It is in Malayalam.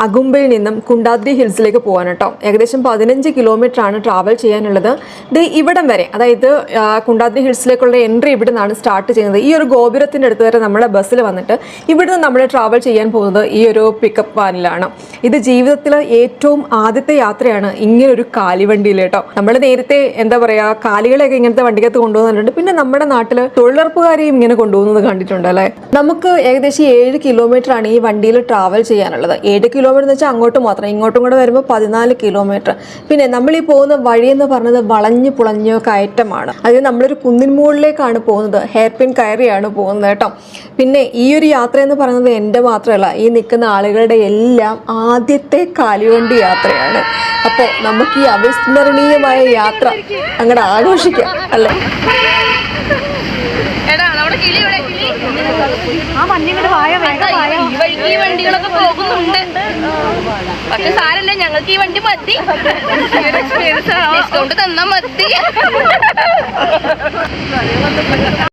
അഗുംബയിൽ നിന്നും കുണ്ടാദ്രി ഹിൽസിലേക്ക് പോകാൻ കേട്ടോ. ഏകദേശം 15 കിലോമീറ്റർ ആണ് ട്രാവൽ ചെയ്യാനുള്ളത്. ഇവിടം വരെ, അതായത് കുണ്ടാദ്രി ഹിൽസിലേക്കുള്ള എൻട്രി ഇവിടെ നിന്നാണ് സ്റ്റാർട്ട് ചെയ്യുന്നത്. ഈ ഒരു ഗോപുരത്തിൻ്റെ അടുത്ത് വരെ നമ്മുടെ ബസ്സിൽ വന്നിട്ട് ഇവിടുന്ന് നമ്മൾ ട്രാവൽ ചെയ്യാൻ പോകുന്നത് ഈ ഒരു പിക്കപ്പ് വാനിലാണ്. ഇത് ജീവിതത്തിലെ ഏറ്റവും ആദ്യത്തെ യാത്രയാണ് ഇങ്ങനൊരു കാലിവണ്ടിയിൽ കേട്ടോ. നമ്മൾ നേരത്തെ എന്താ പറയുക, കാലികളെയൊക്കെ ഇങ്ങനത്തെ വണ്ടിക്കകത്ത് കൊണ്ടുപോകുന്നുണ്ട്. പിന്നെ നമ്മുടെ നാട്ടിൽ തൊഴിലുറപ്പുകാരെയും ഇങ്ങനെ കൊണ്ടുപോകുന്നത് കണ്ടിട്ടുണ്ട് അല്ലേ. നമുക്ക് ഏകദേശം 7 കിലോമീറ്റർ ആണ് ഈ വണ്ടിയിൽ ട്രാവൽ ചെയ്യാനുള്ളത്. 7 കിലോമീറ്റർ എന്ന് വെച്ചാൽ അങ്ങോട്ട് മാത്രം, ഇങ്ങോട്ടും കൂടെ വരുമ്പോൾ 14 കിലോമീറ്റർ. പിന്നെ നമ്മൾ ഈ പോകുന്ന വഴിയെന്ന് പറഞ്ഞത് വളഞ്ഞു പുളഞ്ഞ കയറ്റമാണ്. അതായത് നമ്മളൊരു കുന്നിൻ മുകളിലേക്കാണ് പോകുന്നത്, ഹെയർ പിൻ കയറിയാണ് പോകുന്നത് കേട്ടോ. പിന്നെ ഈ ഒരു യാത്ര എന്ന് പറയുന്നത് എൻ്റെ മാത്രമല്ല, ഈ നിൽക്കുന്ന ആളുകളുടെ എല്ലാം ആദ്യത്തെ കാലിവണ്ടി യാത്രയാണ്. അപ്പോൾ നമുക്ക് ഈ അവിസ്മരണീയമായ യാത്ര അങ്ങോട്ട് ആഘോഷിക്കാം അല്ലേ. ഈ വണ്ടികളൊക്കെ പോകുന്നുണ്ട്, പക്ഷെ സാരല്ല, ഞങ്ങൾക്ക് ഈ വണ്ടി മതി. ഡിസ്കൗണ്ട് തന്നാ മതി.